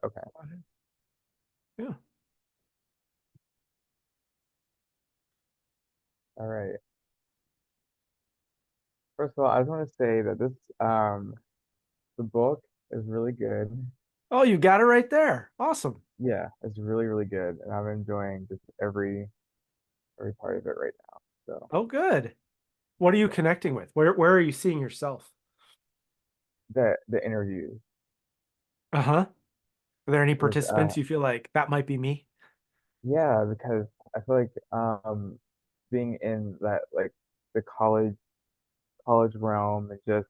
Okay. Yeah. All right. First of all, I just want to say that the book is really good. Oh, you got it right there. Awesome. Yeah, it's really, really good, and I'm enjoying just every part of it right now. So Oh, good. What are you yeah, connecting with? Where are you seeing yourself? the interviews Uh-huh. Are there any with participants you feel like that might be me? yeah, because I feel like being in that like the college realm and just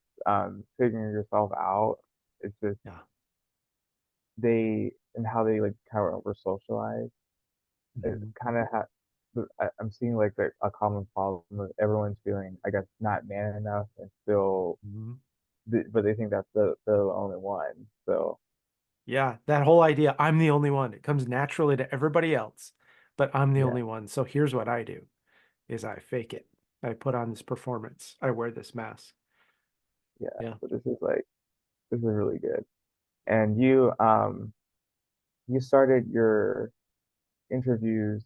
figuring yourself out, it's just Yeah. they and how they like kind of over socialize. It Mhm. kind of I'm seeing like a common problem of everyone's feeling, I guess, not man enough and still, Mhm. but they think that's the only one. So Yeah, that whole idea, I'm the only one. It comes naturally to everybody else, but I'm the yeah, only one. So here's what I do is I fake it. I put on this performance. I wear this mask. yeah. Yeah. So this is really good. And you started your interviews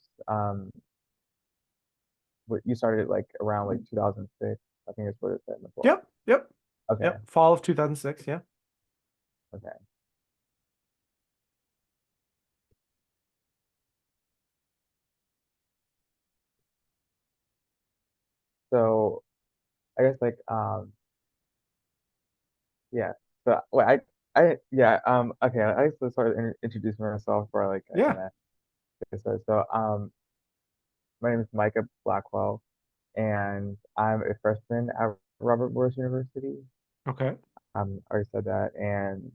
you started like around like 2006. I think that's what it said in the book. Yep. Yep. Okay, Yep. Fall of 2006. Yeah. okay. So I guess like yeah. So well, I yeah okay. I just started introducing myself for like I Yeah. kind of get started. So my name is Micah Blackwell, and I'm a freshman at Robert Morris University. Okay. I already said that, and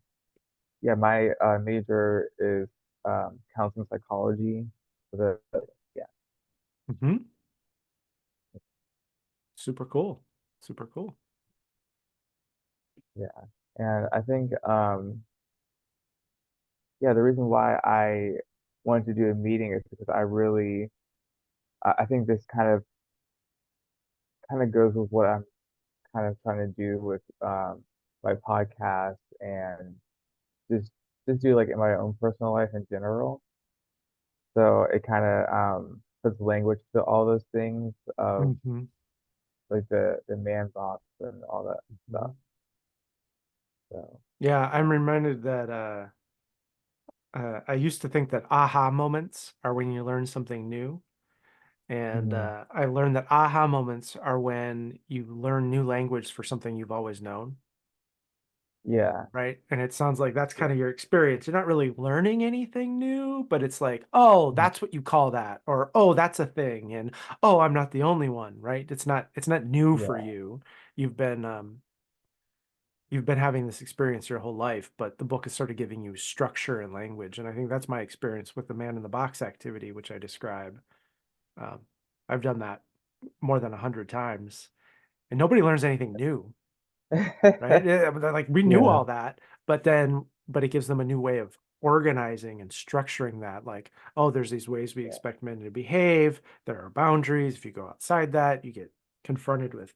yeah, my major is counseling psychology. Yeah, Hmm. Super cool. Super cool. yeah, and I think yeah, the reason why I wanted to do a meeting is because I think this kind of goes with what I'm kind of trying to do with my podcast and just just do like in my own personal life in general. So it kind of puts language to all those things of Hmm. like the man box and all that stuff. So Yeah, I'm reminded that I used to think that aha moments are when you learn something new. And mhm. I learned that aha moments are when you learn new language for something you've always known, Yeah, right? And it sounds like that's yeah, kind of your experience. You're not really learning anything new, but it's like, oh, mhm. that's what you call that, or oh, that's a thing, and oh, I'm not the only one, right? It's not new for Yeah, you. You've been you've been having this experience your whole life, but the book is sort of giving you structure and language. And I think that's my experience with the man in the box activity, which I describe. Um, I've done that more than 100 times, and nobody learns anything new, right? But like we knew yeah, all that, but it gives them a new way of organizing and structuring that. Like, oh, there's these ways we yeah, expect men to behave. There are boundaries. If you go outside that, you get confronted with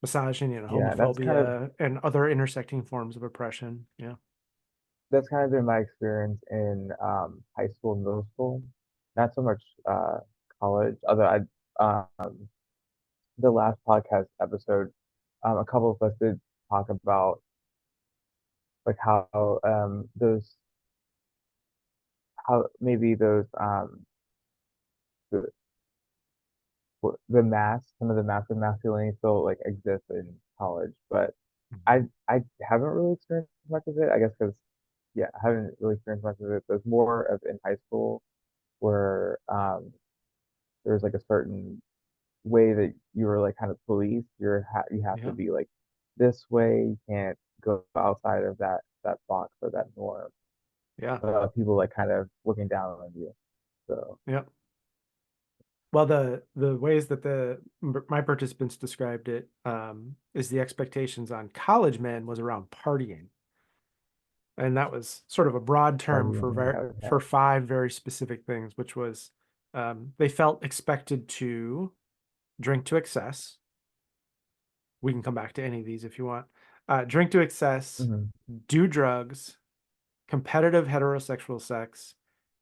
misogyny and yeah. homophobia and other intersecting forms of oppression. Yeah. That's kind of been my experience in high school and middle school. Not so much college, although the last podcast episode, a couple of us did talk about like how maybe those the some of the massive masculinity still like exist in college, but Mhm. I haven't really experienced much of it. I guess because yeah, I haven't really experienced much of it. There's more of in high school where there's like a certain way that you were like kind of policed. You have to Yeah. be like this way. You can't go outside of that box or that norm. Yeah. People like kind of looking down on you. So Yeah. Well, the ways that the my participants described it is the expectations on college men was around partying, and that was sort of a broad term for partying, okay, for five very specific things, which was they felt expected to drink to excess. We can come back to any of these if you want. Drink to excess, hmm do drugs, competitive heterosexual sex,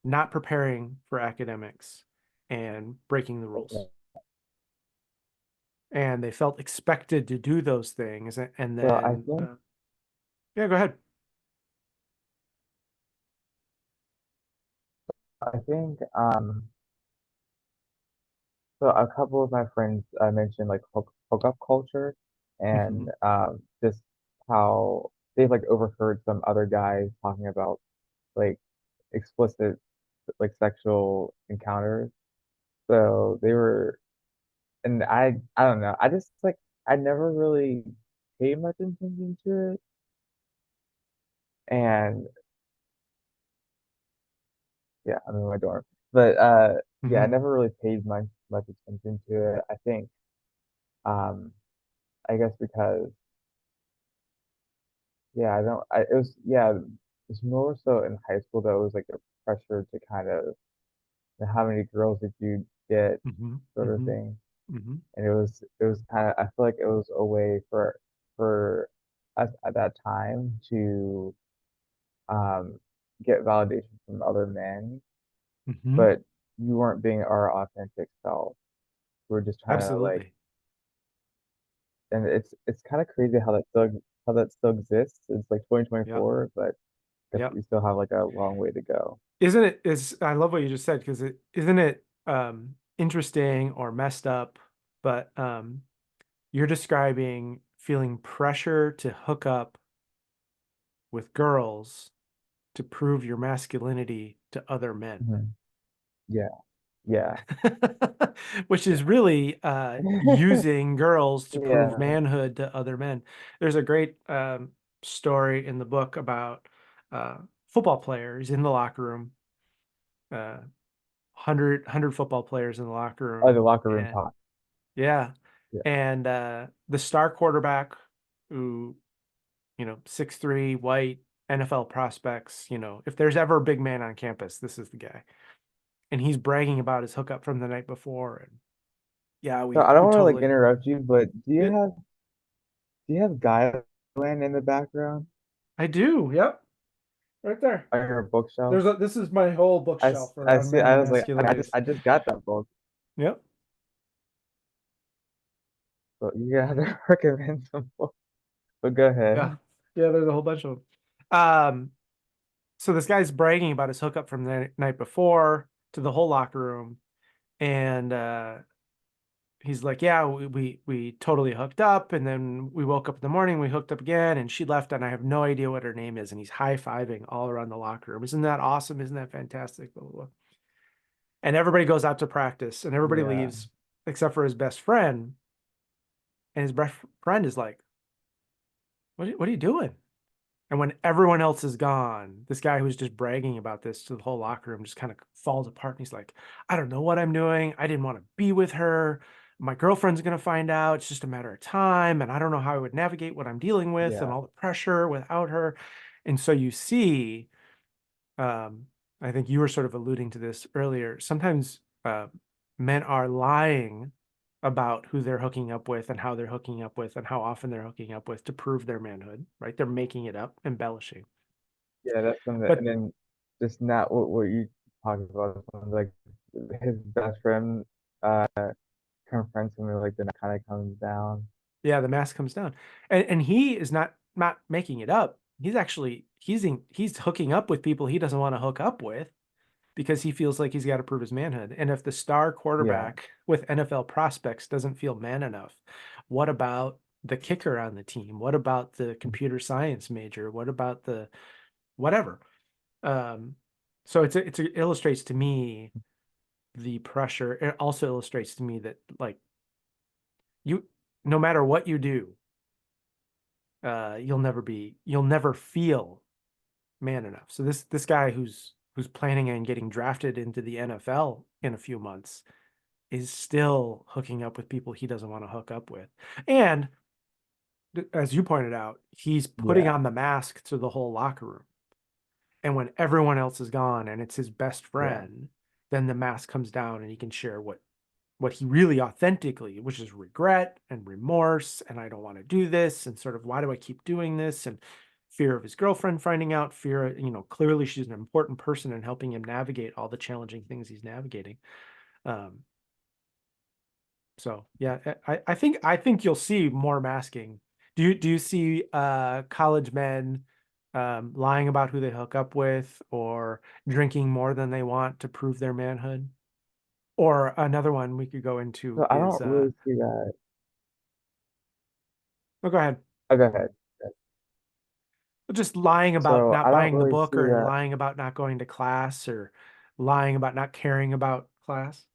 not preparing for academics, and breaking the rules. Okay. And they felt expected to do those things. And So I then, think yeah, go ahead. I think so a couple of my friends mentioned like hookup culture and Hmm. just how they've like overheard some other guys talking about like explicit like sexual encounters. So they were, and I don't know. I just like I never really paid much attention to it, and yeah, I'm in my dorm, but yeah, I Hmm. never really paid much attention to it. I think um I guess because yeah, I don't. It was yeah, it's more so in high school that it was like the pressure to kind of how many girls did you get Hmm. sort of Hmm. thing, Hmm. and it was kind of I feel like it was a way for us at that time to um get validation from other men, Hmm. but you weren't being our authentic self. We were just trying to like, Absolutely. and it's kind of crazy how that still exists. It's like Yep. 2024, but I guess Yep. we still have like a long way to go. Isn't it is I love what you just said because it isn't it interesting or messed up, but you're describing feeling pressure to hook up with girls to prove your masculinity to other men. Mhm. Yeah, yeah, Which is yeah. really using girls to prove Yeah. manhood to other men. There's a great story in the book about uh, football players in the locker room, 100 football players in the locker Oh, the room. locker room And talk. yeah. Yeah. And the star quarterback who, 6'3", white, NFL prospects, if there's ever a big man on campus, this is the guy. And he's bragging about his hookup from the night before. And yeah, So we I don't we want to like totally interrupt you, but it, do you have Guyland in the background I do. Yep. Right there. on your bookshelf? This is my whole bookshelf I around see. men I and was like, masculinities. I just got that book, Yep. so you gotta recommend some books. But go Yeah. ahead. Yeah, there's a whole bunch of them. So this guy's bragging about his hookup from the night before to the whole locker room. And he's like, yeah, we totally hooked up, and then we woke up in the morning, we hooked up again, and she left, and I have no idea what her name is. And he's high-fiving all around the locker room. Isn't that awesome? Isn't that fantastic? Blah, blah, blah. And everybody goes out to practice, and everybody Yeah. leaves except for his best friend. And his best friend is like, what are you doing? And when everyone else is gone, this guy who's just bragging about this to the whole locker room just kind of falls apart. And he's like, I don't know what I'm doing. I didn't want to be with her. My girlfriend's going to find out. It's just a matter of time. And I don't know how I would navigate what I'm dealing with and Yeah. all the pressure without her. And so you see, um, I think you were sort of alluding to this earlier. Sometimes men are lying about who they're hooking up with and how they're hooking up with and how often they're hooking up with to prove their manhood, right? They're making it up, embellishing. Yeah, that's when and But then just not what you talking about, like his best friend uh confronts him and like then kind of comes down. yeah, the mask comes down. And he is not making it up. He's actually he's hooking up with people he doesn't want to hook up with because he feels like he's got to prove his manhood. And if the star Yeah. quarterback with NFL prospects doesn't feel man enough, what about the kicker on the team? What about the computer science major? What about the whatever? Um, so it illustrates to me the pressure. It also illustrates to me that like you, no matter what you do, you'll never feel man enough. So this guy who's planning on getting drafted into the NFL in a few months is still hooking up with people he doesn't want to hook up with. And as you pointed out, he's putting Yeah. on the mask to the whole locker room. And when everyone else is gone and it's his best Yeah. friend, then the mask comes down and he can share what he really authentically, which is regret and remorse, and I don't want to do this, and sort of why do I keep doing this, and fear of his girlfriend finding out, fear, clearly she's an important person in helping him navigate all the challenging things he's navigating. Um, so yeah, I think you'll see more masking. Do you see college men lying about who they hook up with, or drinking more than they want to prove their manhood? Or another one we could go into So I is don't really see that. oh, go ahead. Oh, go ahead. Just lying about So not I don't buying the really book, see or that. lying about not going to class, or lying about not caring about class.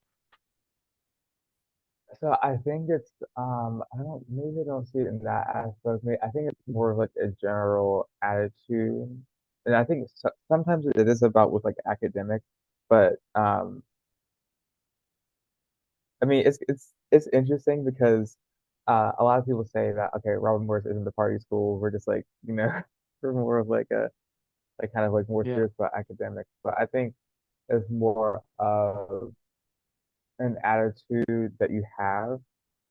So I think it's I don't maybe I don't see it in that aspect. Maybe, I think it's more of like a general attitude, and I think sometimes it is about with like academic, but I mean it's interesting because a lot of people say that okay, Robert Morris isn't the party school. We're just like we're more of like a like kind of like more Yeah. serious about academics, but I think it's more of an attitude that you have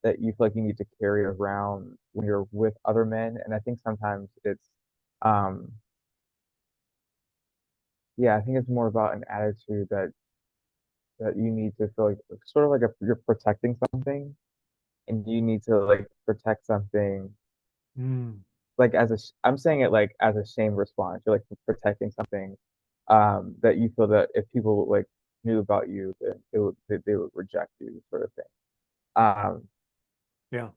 that you feel like you need to carry around when you're with other men. And I think sometimes it's, um, yeah, I think it's more about an attitude that you need to feel like sort of like you're protecting something, and you need to like protect something Mm. like I'm saying it like as a shame response. You're like protecting something that you feel that if people like knew about you, then they would reject you, sort of thing. Um, Yeah.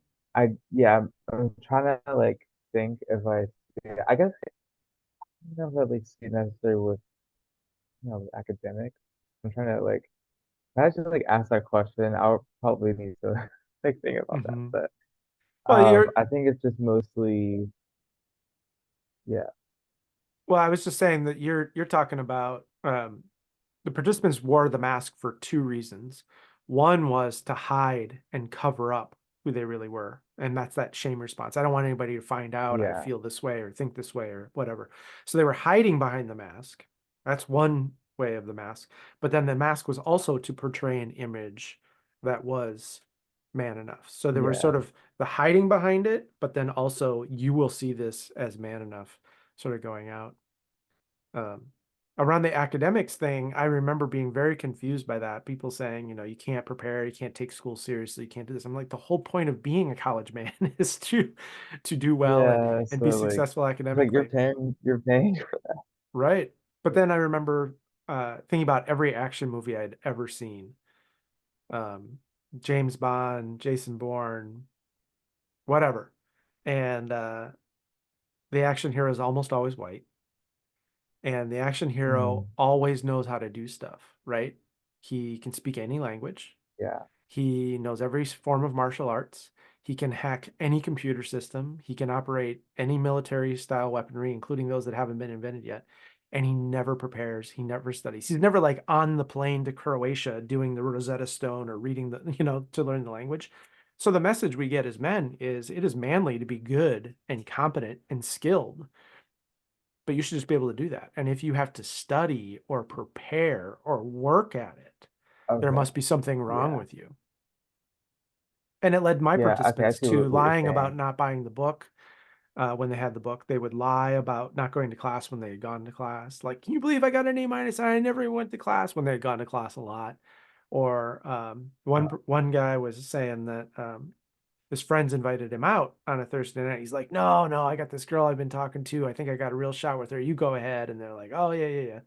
yeah, I'm trying to like think if I see it. I guess I don't really see it necessarily with academics. I'm trying to like I just like ask that question. I'll probably need to like think about that. Hmm. But Well, I think it's just mostly yeah, I was just saying that you're talking about the participants wore the mask for two reasons. One was to hide and cover up who they really were. And that's that shame response. I don't want anybody to find out I yeah, feel this way or think this way or whatever. So they were hiding behind the mask. That's one way of the mask. But then the mask was also to portray an image that was man enough. So there was yeah, sort of the hiding behind it, but then also you will see this as man enough sort of going out. Um, Around the academics thing, I remember being very confused by that. People saying, you can't prepare, you can't take school seriously, you can't do this. I'm like, the whole point of being a college man is to do well yeah. and So be like successful it's like academically. you're paying. Right. But then I remember thinking about every action movie I'd ever seen. Um, James Bond, Jason Bourne, whatever. And the action hero is almost always white. And the action hero Mm, always knows how to do stuff, right? He can speak any language. yeah, He knows every form of martial arts. He can hack any computer system. He can operate any military style weaponry, including those that haven't been invented yet. And he never prepares. He never studies. He's never like on the plane to Croatia doing the Rosetta Stone or reading to learn the language. So the message we get as men is it is manly to be good and competent and skilled, but you should just be able to do that. And if you have to study or prepare or work at it, there okay, must be something wrong yeah, with you. And it led my yeah. Okay, I participants see to what you're lying about saying. not buying the book when they had the book. They would lie about not going to class when they had gone to class. Like, can you believe I got an A minus? I never even went to class, when they had gone to class a lot. Or one guy was saying that his friends invited him out on a Thursday night. He's like, no, no, I got this girl I've been talking to. I think I got a real shot with her. You go ahead. And they're like, oh, yeah, yeah, yeah.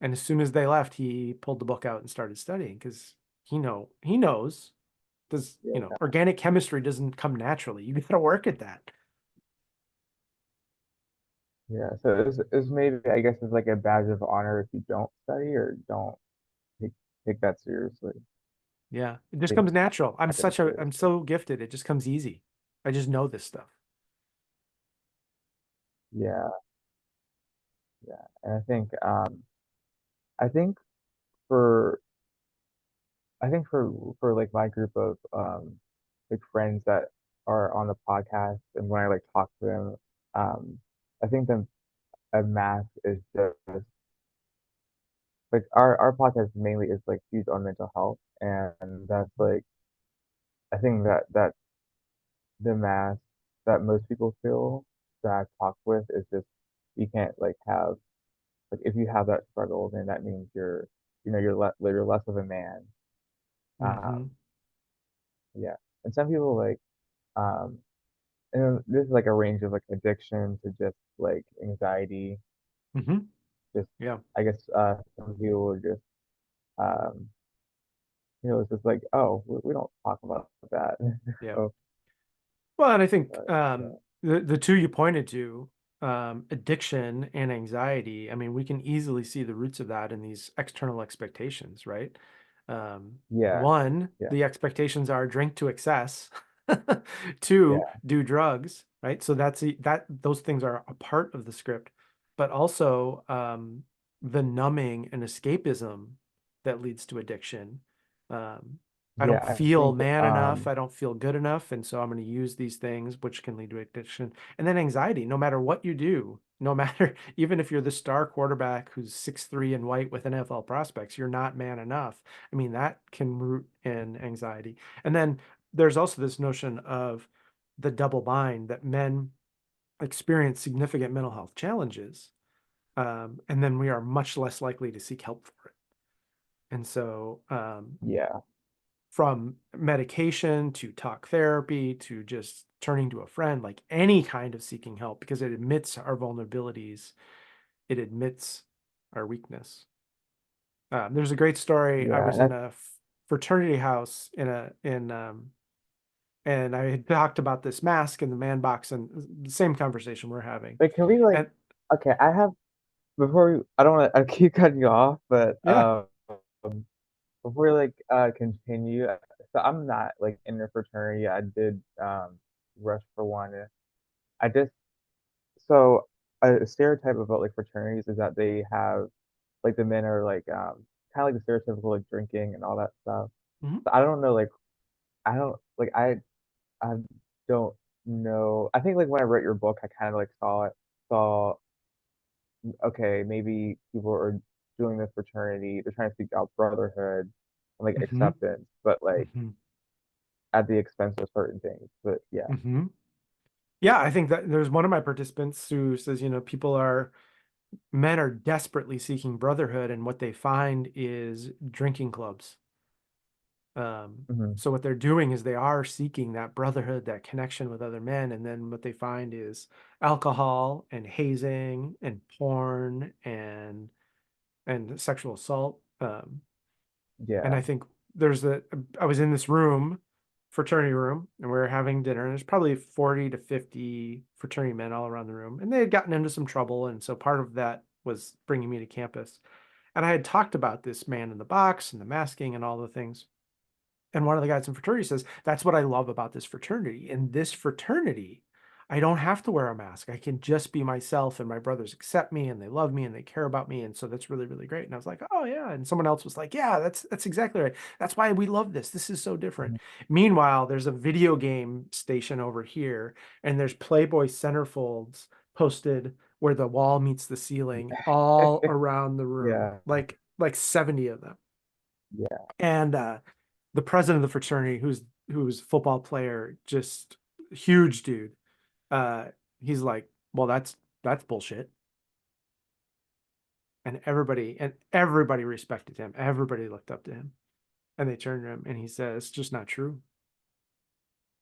And as soon as they left, he pulled the book out and started studying because he knows does Yeah, organic chemistry doesn't come naturally. You got to work at that. yeah. So it's maybe I guess it's like a badge of honor if you don't study or don't take, take that seriously. Yeah, it just Take comes natural. academics I'm seriously. so gifted. It just comes easy. I just know this stuff. Yeah, yeah. And I think for I think for like my group of like friends that are on the podcast and when I like talk to them, I think the a mask is just like our podcast mainly is like huge on mental health, and that's like I think that the mask that most people feel. that I've talked with is just you can't like have like if you have that struggle, then that means you're less of a man. Mm-hmm. Um, yeah, and some people like um, and this is like a range of like addiction to just like anxiety. Mm-hmm. Just Yeah. I guess some people are just um, it's just like oh we don't talk about that. Yeah. So, Well, and I think yeah, the two you pointed to, addiction and anxiety, I mean, we can easily see the roots of that in these external expectations, right? yeah, One, yeah, the expectations are drink to excess. Two, yeah, do drugs, right? So that those things are a part of the script, but also the numbing and escapism that leads to addiction. Um, I don't yeah. I feel think man enough. I don't feel good enough. And so I'm going to use these things, which can lead to addiction. And then anxiety, no matter what you do, no matter, even if you're the star quarterback who's 6'3" and white with NFL prospects, you're not man enough. I mean, that can root in anxiety. And then there's also this notion of the double bind that men experience significant mental health challenges. And then we are much less likely to seek help for it. And so, yeah, from medication to talk therapy to just turning to a friend, like any kind of seeking help, because it admits our vulnerabilities, it admits our weakness. There's a great story. I yeah. was in a fraternity house and I had talked about this mask in the man box and the same conversation we're having. Can we like And okay, I have I don't want to I keep cutting you off, but yeah. before we like continue, so I'm not like in a fraternity. I did rush for one. I just so a stereotype about like fraternities is that they have like the men are like kind of like the stereotypical like drinking and all that stuff. Mhm. So I don't know like I don't like I don't know. I think like when I read your book, I kind of like saw okay, maybe people are doing this fraternity, they're trying to seek out brotherhood and like Mhm. acceptance, but like Mhm. at the expense of certain things. But yeah. Mhm. Yeah, I think that there's one of my participants who says, people are men are desperately seeking brotherhood, and what they find is drinking clubs. Hmm. So what they're doing is they are seeking that brotherhood, that connection with other men, and then what they find is alcohol and hazing and porn and sexual assault. And Yeah. I think I was in this room, fraternity room, and we were having dinner, and there's probably 40 to 50 fraternity men all around the room, and they had gotten into some trouble, and so part of that was bringing me to campus. And I had talked about this man in the box and the masking and all the things. And one of the guys in fraternity says, that's what I love about this fraternity. In this fraternity, I don't have to wear a mask. I can just be myself, and my brothers accept me and they love me and they care about me. And so that's really, really great. And I was like, oh yeah. And someone else was like, yeah, that's exactly right. That's why we love this. This is so different. Mhm. Meanwhile, there's a video game station over here, and there's Playboy centerfolds posted where the wall meets the ceiling all around the room, Yeah. like 70 of them. Yeah. And the president of the fraternity, who's a football player, just huge dude. Uh, he's like, well, that's bullshit. And everybody respected him. Everybody looked up to him, and they turned to him, and he said, "It's just not true."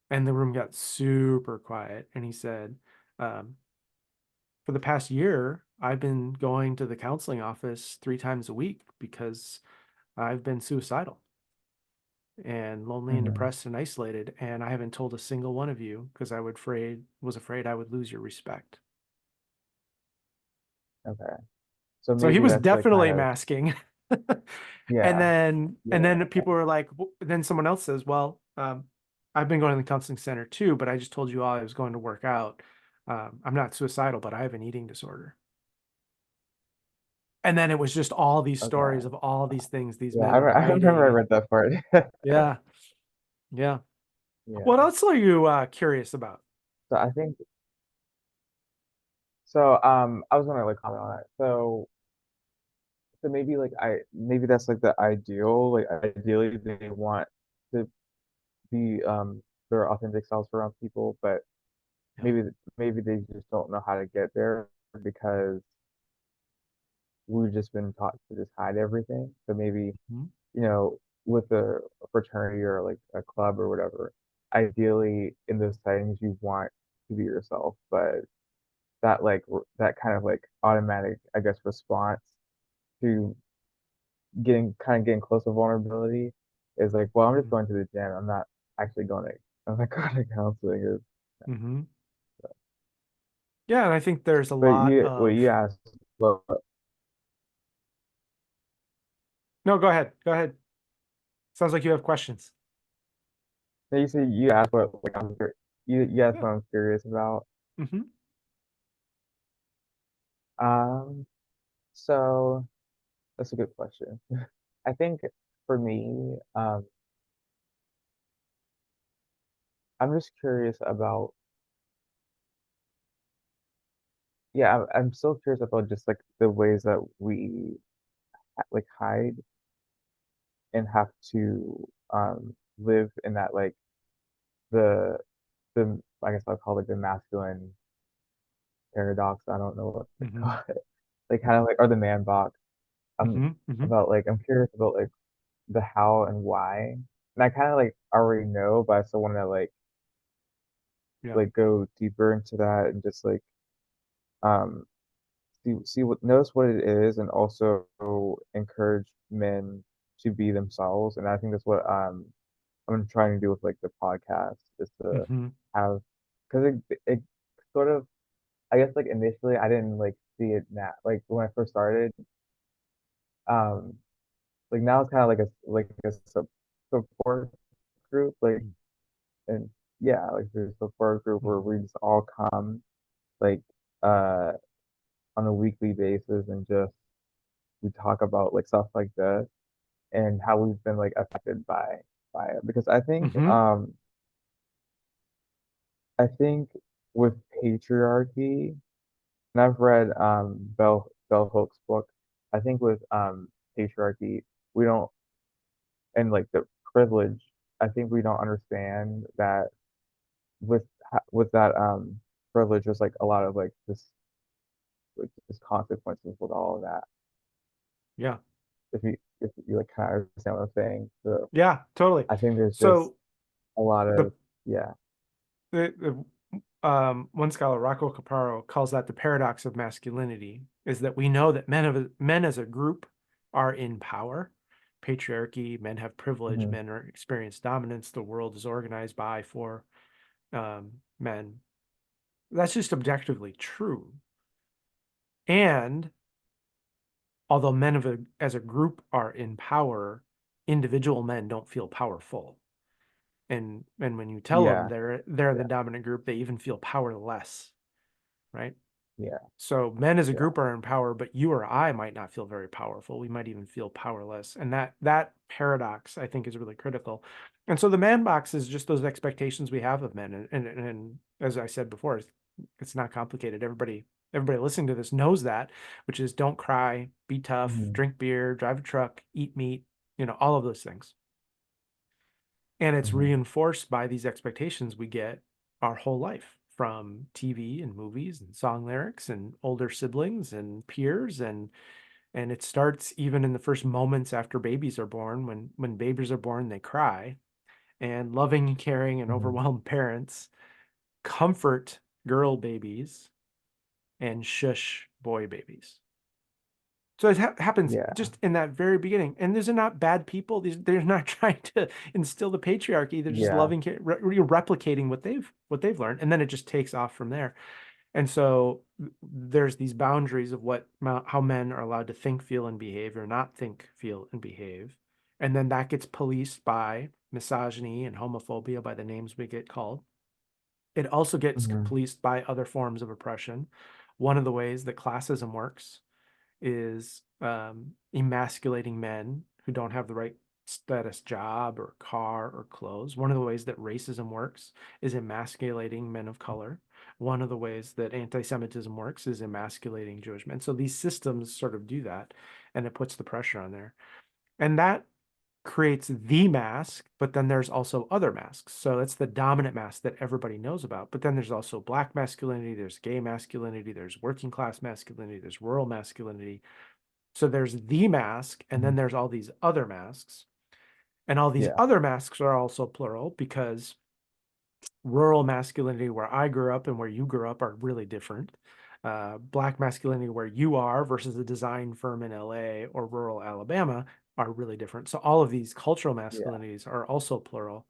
And the room got super quiet, and he said, um, "For the past year, I've been going to the counseling office 3 times a week because I've been suicidal and lonely and Hmm. depressed and isolated, and I haven't told a single one of you because was afraid I would lose your respect." Okay. So So he maybe was that's like kind definitely of masking. And yeah. then Yeah. people were like, then someone else says, well, I've been going to the counseling center too, but I just told you all I was going to work out. I'm not suicidal, but I have an eating disorder. And then it was just all these stories Okay. of all these things these Yeah. men are I remember I hiding. read that part. Yeah. Yeah. What Yeah. else are you curious about? So I think so I was gonna like comment on that. So maybe like maybe that's like the ideal. Like ideally they want to be their authentic selves around people, but Yeah. maybe they just don't know how to get there because we've just been taught to just hide everything. So maybe, Mhm. you know, with a fraternity or like a club or whatever, ideally in those settings you want to be yourself, but that kind of like automatic, I guess, response to getting close to vulnerability is like, well, I'm just going to the gym. I'm not actually I'm not going to counseling. Mhm. Yeah, and I think there's a But lot what you of asked, well, no, go ahead. Go ahead. Sounds like you have questions. you said you asked what like you asked Yeah. what I'm curious about. Hmm. Um, so that's a good question. I think for me, I'm just curious about, yeah, I'm still curious about just like the ways that we like hide and have to live in that like the I guess I'll call it the masculine paradox. I don't know what to Hmm. call it. Like kind of like or the man box. I'm Hmm. Hmm. I'm curious about like the how and why. And I kind of like already know, but I still want to Yeah. like go deeper into that and just like um see what notice what it is and also encourage men to be themselves. And I think that's what I'm trying to do with like the podcast is to Hmm. have because it sort of I guess like initially I didn't like see it now like when I first started um like now it's kind of like a support group like and yeah like there's a support group where Hmm. we just all come like uh on a weekly basis and just we talk about like stuff like this and how we've been like affected by it because Hmm. I think with patriarchy and I've read Bell Hooks book. I think with patriarchy, we don't and like the privilege, I think we don't understand that with with that privilege, there's like a lot of like this consequences with all of that. Yeah. If you like kind of understand what I'm saying, so Yeah, totally. I think there's just So a lot the of yeah. one scholar, Rocco Caparo, calls that the paradox of masculinity, is that we know that men as a group are in power. Patriarchy, men have privilege, Hmm. men are experience dominance, the world is organized by, for men. That's just objectively true. And although as a group are in power, individual men don't feel powerful. And when you tell them Yeah, they're in the yeah, dominant group, they even feel powerless, right? yeah, So men as a yeah. group are in power, but you or I might not feel very powerful. We might even feel powerless. And that paradox, I think, is really critical. And so the man box is just those expectations we have of men. And as I said before, it's not complicated. Everybody listening to this knows that, which is don't cry, be tough, Hmm. drink beer, drive a truck, eat meat, all of those things. And it's Hmm. reinforced by these expectations we get our whole life from TV and movies and song lyrics and older siblings and peers and it starts even in the first moments after babies are born. When babies are born, they cry. And loving, caring, and Hmm. overwhelmed parents comfort girl babies and shush boy babies. So it happens Yeah. just in that very beginning. And these are not bad people. They're not trying to instill the patriarchy. They're just Yeah. loving, replicating what they've learned, and then it just takes off from there. And so there's these boundaries of how men are allowed to think, feel, and behave, or not think, feel, and behave, and then that gets policed by misogyny and homophobia by the names we get called. It also gets Hmm. policed by other forms of oppression. One of the ways that classism works is emasculating men who don't have the right status job or car or clothes. One of the ways that racism works is emasculating men of color. One of the ways that anti-Semitism works is emasculating Jewish men. So these systems sort of do that, and it puts the pressure on there. And that creates the mask, but then there's also other masks. So it's the dominant mask that everybody knows about. But then there's also black masculinity, there's gay masculinity, there's working class masculinity, there's rural masculinity. So there's the mask, and then Mhm. there's all these other masks. And all these Yeah. other masks are also plural because rural masculinity where I grew up and where you grew up are really different. Black masculinity where you are versus a design firm in LA or rural Alabama are really different. So all of these cultural Yeah. masculinities are also plural.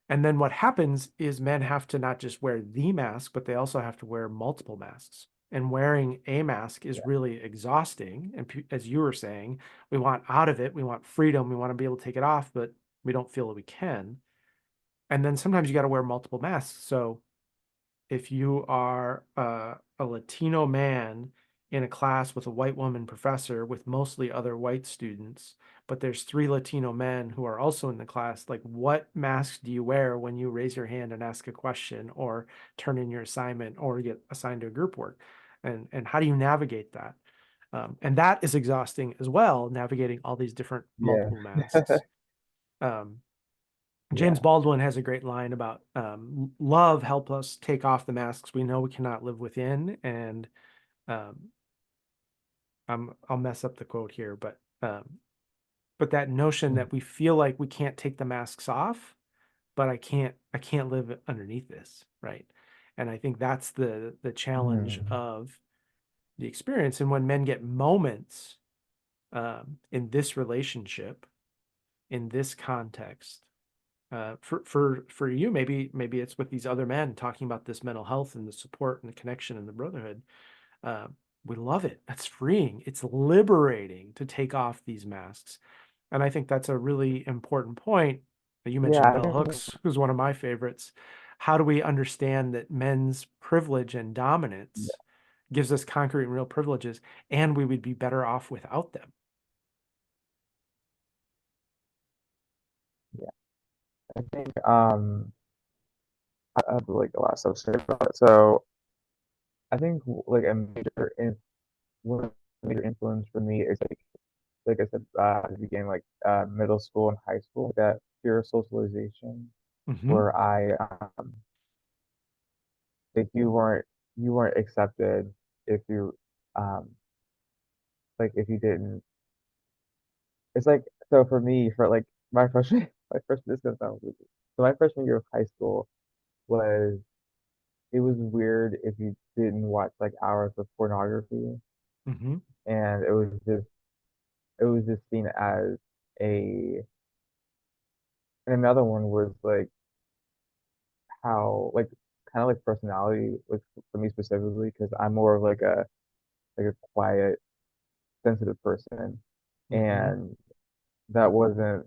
And then what happens is men have to not just wear the mask, but they also have to wear multiple masks. And wearing a mask is Yeah. really exhausting. And as you were saying, we want out of it, we want freedom, we want to be able to take it off, but we don't feel that we can. And then sometimes you got to wear multiple masks. So if you are a Latino man in a class with a white woman professor with mostly other white students, but there's three Latino men who are also in the class, like what mask do you wear when you raise your hand and ask a question or turn in your assignment or get assigned to a group work? And how do you navigate that? And that is exhausting as well, navigating all these different Yeah. multiple masks. Um, James Yeah. Baldwin has a great line about love help us take off the masks we know we cannot live within. And um, I'll mess up the quote here, but that notion Mm. that we feel like we can't take the masks off, but I can't live underneath this, right? And I think that's the challenge Mhm. of the experience. And when men get moments in this relationship, in this context, for you, maybe it's with these other men talking about this mental health and the support and the connection and the brotherhood. Uh, we love it. That's freeing. It's liberating to take off these masks, and I think that's a really important point. You Yeah. mentioned I bell think, hooks, who's one of my favorites. How do we understand that men's privilege and yeah. dominance gives us concrete and real privileges, and we would be better off without them? Yeah. I think I have like a lot of stuff to say about it. So I think like one major influence for me is like I said at the beginning, like middle school and high school, that peer socialization Hmm. where like you weren't accepted if you um like if you didn't. It's like so for me for like my freshman my freshman this is gonna sound weird. So my freshman year of high school was it was weird if you didn't watch like hours of pornography, Hmm. and it was just seen as a. And another one was like how like kind of like personality, like for me specifically, because I'm more of like a quiet, sensitive person, Hmm. and that wasn't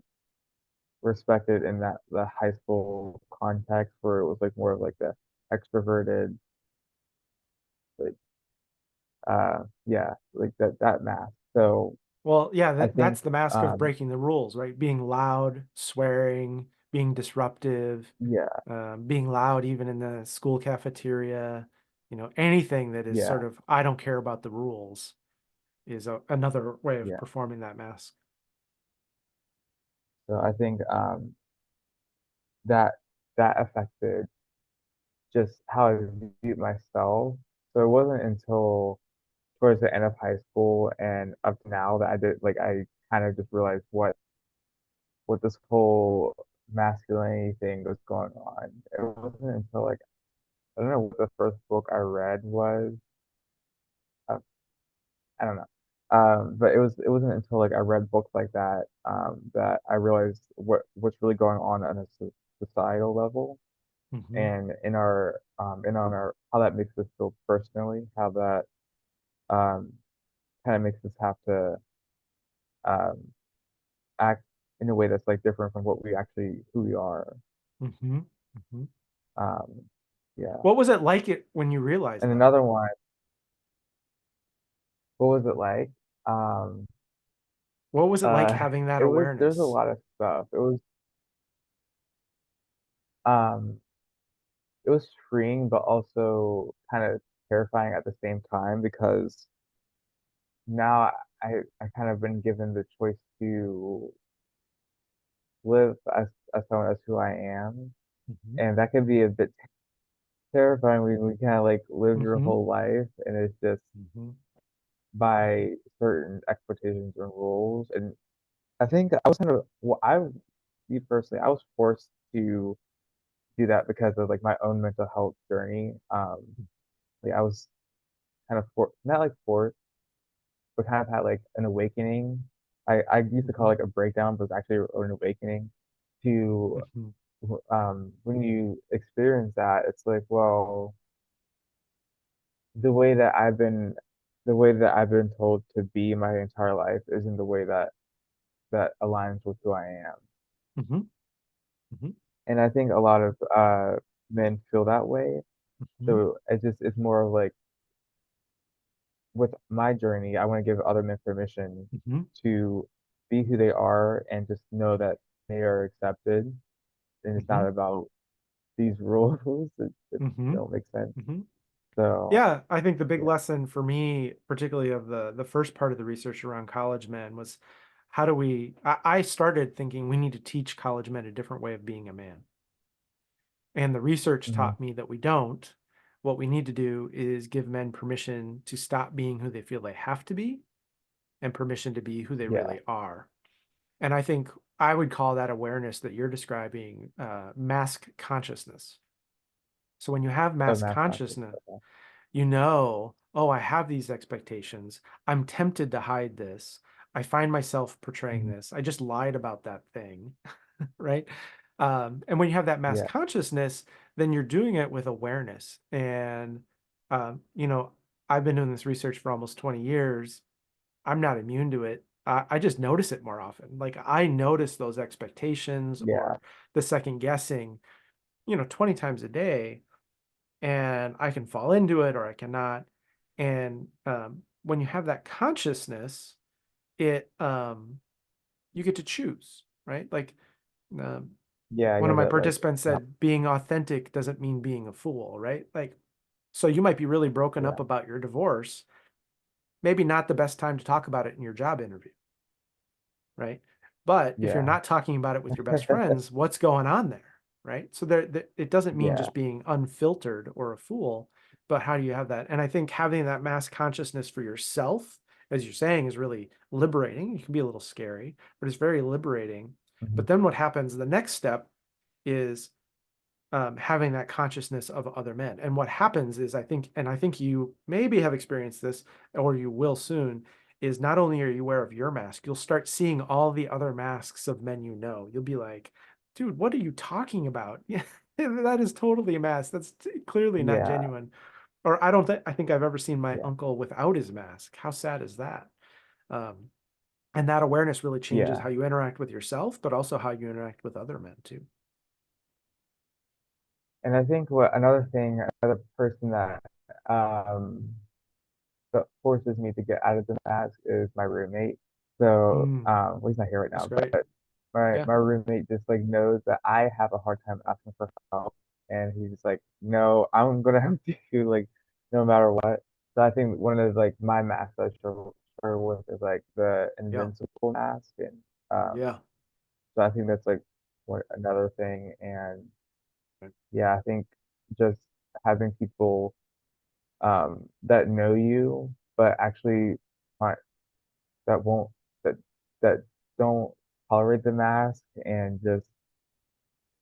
respected in that the high school context where it was like more of like the extroverted, like yeah, like that mask. So Well, yeah, I that's think the mask of breaking the rules, right? Being loud, swearing, being disruptive, yeah, being loud even in the school cafeteria, anything that is yeah, sort of, I don't care about the rules is another way of yeah. performing that mask. So I think that that affected just how I viewed myself. So it wasn't until towards the end of high school and up to now that I kind of just realized what this whole masculinity thing was going on. It wasn't until like I don't know what the first book I read was. Uh, I don't know. But it wasn't until like I read books like that that I realized what's really going on a societal level Hmm. and in on our how that makes us feel personally, how that um, kind of makes us have to um, act in a way that's like different from what we actually who we are. Hmm. Hmm. Um, yeah. What was it like when you realized And that? another one, what was it like? Um, What was it like having that there's a awareness? lot of stuff. Um, it was freeing, but also kind of terrifying at the same time because now I kind of been given the choice to live as someone as who I am, Hmm. and that can be a bit terrifying when we kind of like live your Hmm. whole life and it's just Hmm. by certain expectations and rules. And I think I was kind of well, me personally, I was forced to do that because of like my own mental health journey. Like I was kind of not like forced, but kind of had like an awakening. I used to call Hmm. it like a breakdown, but it's actually an awakening to Hmm. when you experience that, it's like, well, the way that the way that I've been told to be my entire life isn't the way that aligns with who I am. Hmm. Hmm. And I think a lot of men feel that way. Hmm. So it's more of like with my journey, I want to give other men permission Hmm. to be who they are and just know that they are accepted. And it's Hmm. not about these rules that Hmm. don't make sense. Hmm. So Yeah, I think the big yeah. lesson for me, particularly of the first part of the research around college men, was how do I started thinking we need to teach college men a different way of being a man. And the research Mhm. taught me that we don't. What we need to do is give men permission to stop being who they feel they have to be and permission to be who they Yeah. really are. And I think I would call that awareness that you're describing mask consciousness. So when you have Of mask mass conscious. consciousness, you know, oh, I have these expectations. I'm tempted to hide this. I find myself portraying Mhm. this. I just lied about that thing, right? And when you have that mass Yeah. consciousness, then you're doing it with awareness. And, you know, I've been doing this research for almost 20 years. I'm not immune to it. I just notice it more often. Like I notice those expectations Yeah. or the second guessing, 20 times a day, and I can fall into it or I cannot. And when you have that consciousness, it you get to choose, right? Like um, Yeah. one Yeah. of my That like participants not, said, being authentic doesn't mean being a fool, right? Like, so you might be really broken yeah. up about your divorce. Maybe not the best time to talk about it in your job interview, right? But if you're Yeah. not talking about it with your best friends, what's going on there, right? So it doesn't mean Yeah. just being unfiltered or a fool, but how do you have that? And I think having that mass consciousness for yourself, as you're saying, is really liberating. It can be a little scary, but it's very liberating. Mhm. But then what happens, the next step is having that consciousness of other men. And what happens is, I think you maybe have experienced this, or you will soon, is not only are you aware of your mask, you'll start seeing all the other masks of men you know. You'll be like, dude, what are you talking about? Yeah, that is totally a mask. That's clearly not Yeah. genuine. Or I don't think I think I've ever seen my Yeah. uncle without his mask. How sad is that? Um, and that awareness really changes Yeah. how you interact with yourself, but also how you interact with other men too. And I think what another thing, another person um that forces me to get out of the mask is my roommate. So, Mm, well, he's not here right that's now, great. but Yeah. my roommate just like knows that I have a hard time asking for help, and he's just like, no, I'm gonna have to like, no matter what. So I think one of like my masks I struggle with is like the Yeah. invincible mask, and um, Yeah. so I think that's like what another thing, and yeah, I think just having people that know you, but actually aren't that won't that that don't tolerate the mask and just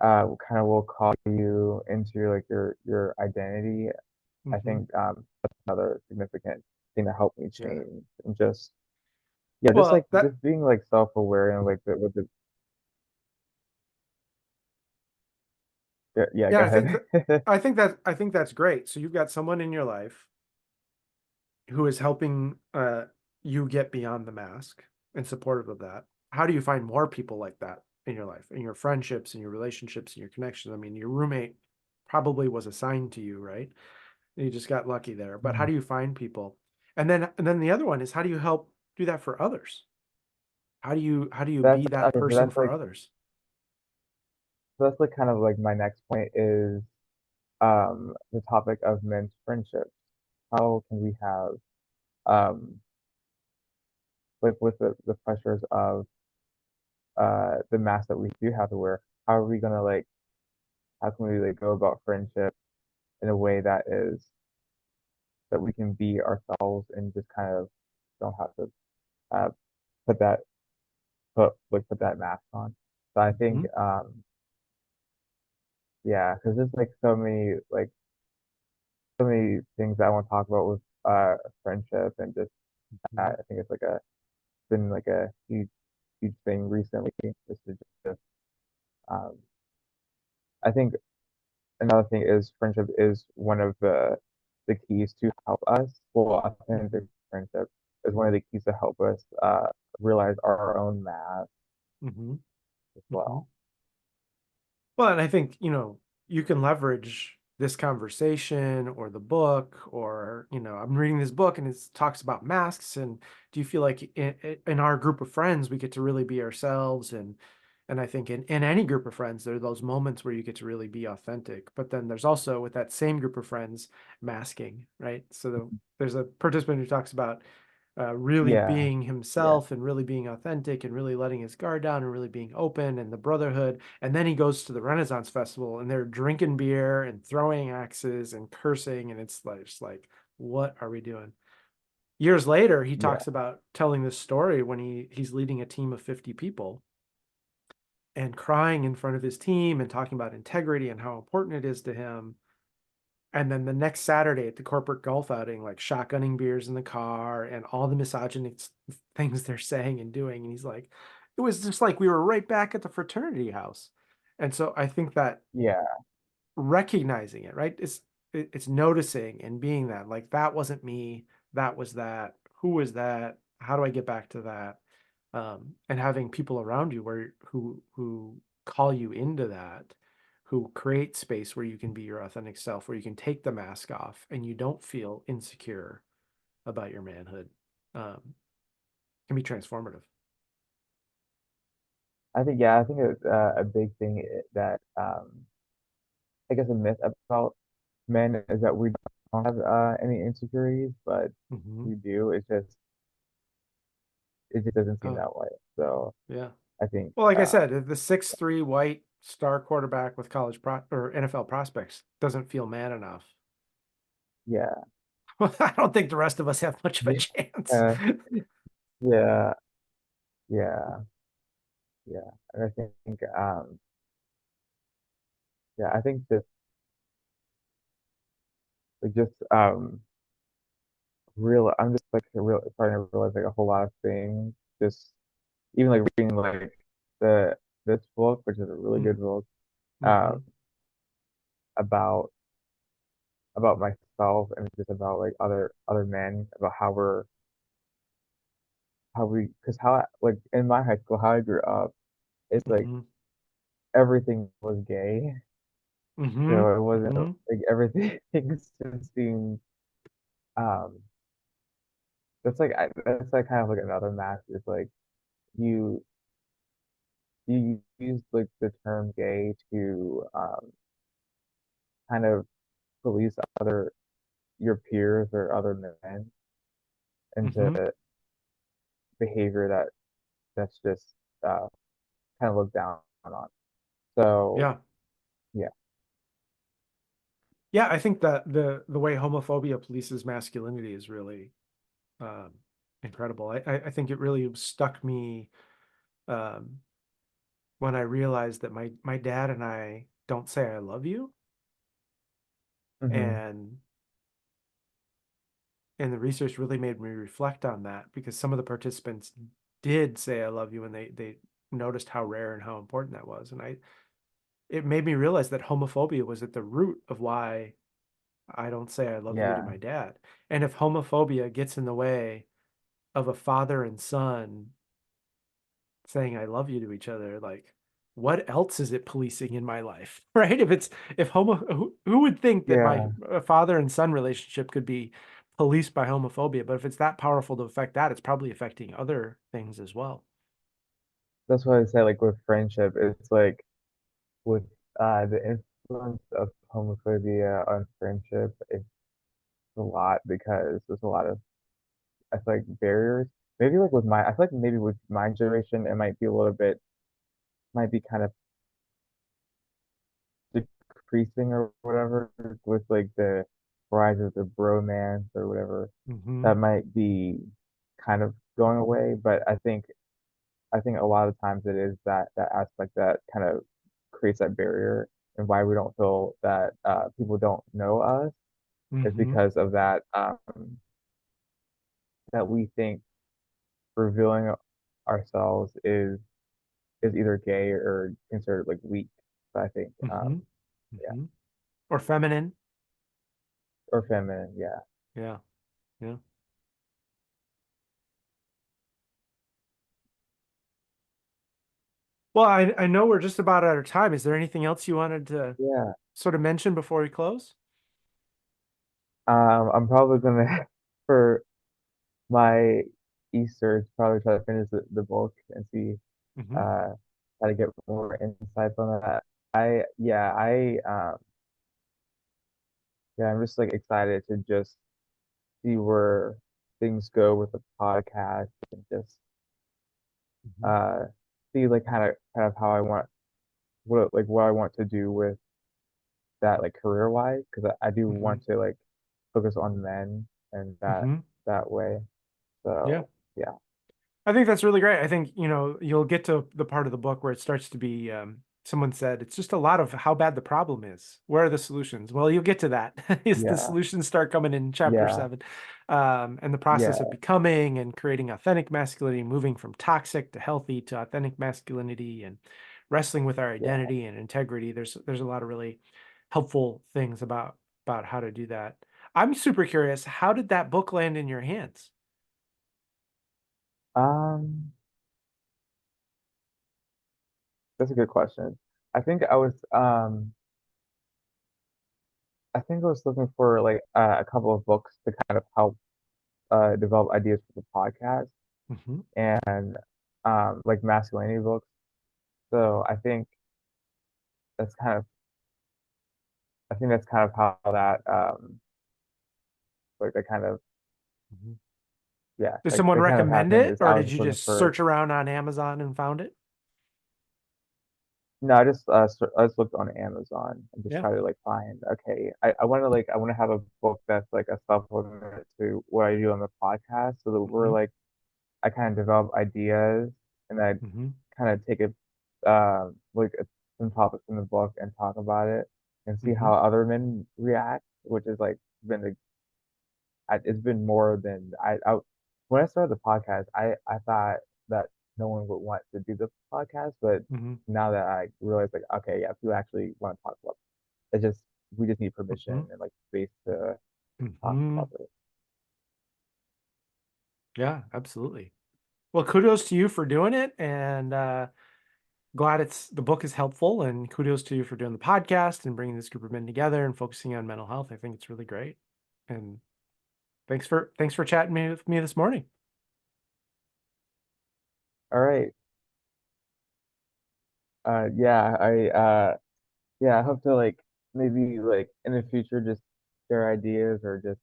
kind of will call you into like your identity. I Hmm. think that's another significant thing that helped me Yeah. change and just yeah, Well, that just being like self-aware and like with the yeah, yeah, yeah, go ahead. I think that's great. So you've got someone in your life who is helping you get beyond the mask and supportive of that. How do you find more people like that in your life, in your friendships, in your relationships, in your connections? I mean, your roommate probably was assigned to you, right? You just got lucky there. But how Mhm. do you find people? And then the other one is how do you help do that for others? How do you That's be that okay, person for others? so that's like kind of like my next point is the topic of men's friendships. How can we have um like with the pressures of the mask that we do have to wear, how are we gonna like how can we like go about friendship in a way that is that we can be ourselves and just kind of don't have to uh put that put that mask on. So I think Mhm. yeah, because there's like so many things I want to talk about with friendship and just I Mhm. think it's like a been like a huge thing recently. Just to just um I think another thing is friendship is one of the keys to help us. Well, authentic Mhm. friendship is one of the keys to help us realize our own math Mhm. as Mhm. well. Well, and I think, you can leverage this conversation or the book, or, I'm reading this book and it talks about masks. And do you feel like in our group of friends, we get to really be ourselves? And I think in any group of friends, there are those moments where you get to really be authentic. But then there's also with that same group of friends, masking, right? So there's a participant who talks about really Yeah, being yeah, himself and really being authentic and really letting his guard down and really being open and the brotherhood. And then he goes to the Renaissance Festival and they're drinking beer and throwing axes and cursing. And it's like, just like, what are we doing? Years later, he yeah, talks about telling this story when he's leading a team of 50 people and crying in front of his team and talking about integrity and how important it is to him. And then the next Saturday at the corporate golf outing, like shotgunning beers in the car and all the misogynist things they're saying and doing. And he's like, it was just like we were right back at the fraternity house. And so I think that yeah. recognizing it, right? It's noticing and being that, like, that wasn't me, that was that. Who was that? How do I get back to that? And having people around you who call you into that, who create space where you can be your authentic self, where you can take the mask off and you don't feel insecure about your manhood, um, can be transformative. I think yeah, I think it's a big thing that I guess a myth about men is that we don't have any insecurities, but Hmm. we do. It just doesn't seem Oh, that way. So yeah. I think Well, like I said, the 6'3" white star quarterback with college or NFL prospects doesn't feel man enough. yeah, Well, I don't think the rest of us have much of a chance. yeah, yeah, yeah, yeah. And I think yeah, I think just real I'm just like starting to realize like a whole lot of things. Just even like reading like the this book, which is a really good book, uh Mm-hmm. about myself and just about like other men, about how we because like in my high school how I grew up, it's like Mm-hmm. everything was gay. Mm-hmm. So it wasn't Mm-hmm. like everything just seemed um that's like kind of like another mask is like you you use like the term gay to kind of police other your peers or other men into Mm-hmm. behavior that's just uh kind of looked down on. So Yeah. yeah. Yeah, I think that the way homophobia polices masculinity is really um, incredible. I think it really stuck me um, when I realized that my dad and I don't say I love you, Hmm. and the research really made me reflect on that because some of the participants did say I love you and they noticed how rare and how important that was. And it made me realize that homophobia was at the root of why I don't say I love you to Yeah, my dad. And if homophobia gets in the way of a father and son saying I love you to each other, like, what else is it policing in my life? Right? If who would think that my yeah. father and son relationship could be policed by homophobia? But if it's that powerful to affect that, it's probably affecting other things as well. That's why I say like with friendship, it's like with the influence of homophobia on friendship, it's a lot because there's a lot of I feel like barriers. Maybe like with my I feel like maybe with my generation it might be a little bit might be kind of decreasing or whatever with like the rise of the bromance or whatever. Mm-hmm. That might be kind of going away, but I think a lot of times it is that aspect that kind of creates that barrier and why we don't feel that people don't know us is Mm-hmm. because of that that we think revealing ourselves is either gay or considered like weak. So I think Mm-hmm. yeah, Mm-hmm. Or feminine. or feminine, yeah. Yeah. Yeah. Well, I know we're just about out of time. Is there anything else you wanted to Yeah. sort of mention before we close? I'm probably gonna for my Easter probably try to finish the book and see Mm-hmm. uh how to get more insights on that. I I'm just like excited to just see where things go with the podcast and just Mm-hmm. uh see like kind of how I want what I want to do with that like career wise because I do Mm-hmm. want to like focus on men and Mm-hmm. that way. Yeah. So yeah, I think that's really great. I think, you'll get to the part of the book where it starts to be, someone said, it's just a lot of how bad the problem is. Where are the solutions? Well, you'll get to that. Is the yeah, solutions start coming in chapter yeah, 7. And the process of yeah, becoming and creating authentic masculinity, moving from toxic to healthy to authentic masculinity and wrestling with our yeah. identity and integrity. There's a lot of really helpful things about how to do that. I'm super curious, how did that book land in your hands? Um, that's a good question. I think I think I was looking for like a couple of books to kind of help develop ideas for the podcast Hmm. and like masculinity books. So that's kind of I think that's kind of how that like that kind of yeah Did like someone that kind of recommend happened it, is or I was did just you looking just for search around on Amazon and found it? no I just looked on Amazon and just Yeah. try to like find okay I want to have a book that's like a supplement to what I do on the podcast so that we're Hmm. like I kind of develop ideas and I Hmm. kind of take it some topics from the book and talk about it and see Hmm. how other men react, which is like been it's been more than I when I started the podcast, I thought that no one would want to do the podcast, but Hmm. now that I realize like okay, yeah, people actually want to talk about it. It's just we just need permission Hmm. and like space to talk Hmm. about it. Yeah, absolutely. Well, kudos to you for doing it, and glad the book is helpful, and kudos to you for doing the podcast and bringing this group of men together and focusing on mental health. I think it's really great. And thanks for chatting with me this morning. All right. Yeah, I hope to like maybe like in the future just share ideas or just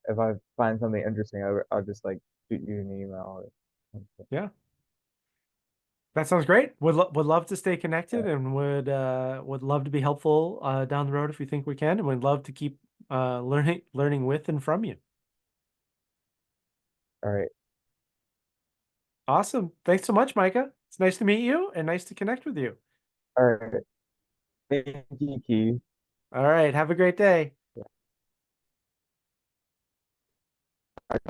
if I find something interesting, I'll just like shoot you an email or something. Yeah. That sounds great. Would love to stay connected All and would love to be helpful down the road if we think we can, and would love to keep learning with and from you. right. Awesome. Thanks so much, Micah. It's nice to meet you and nice to connect with you. All right. Thank you, Keith. All right. Have a great day.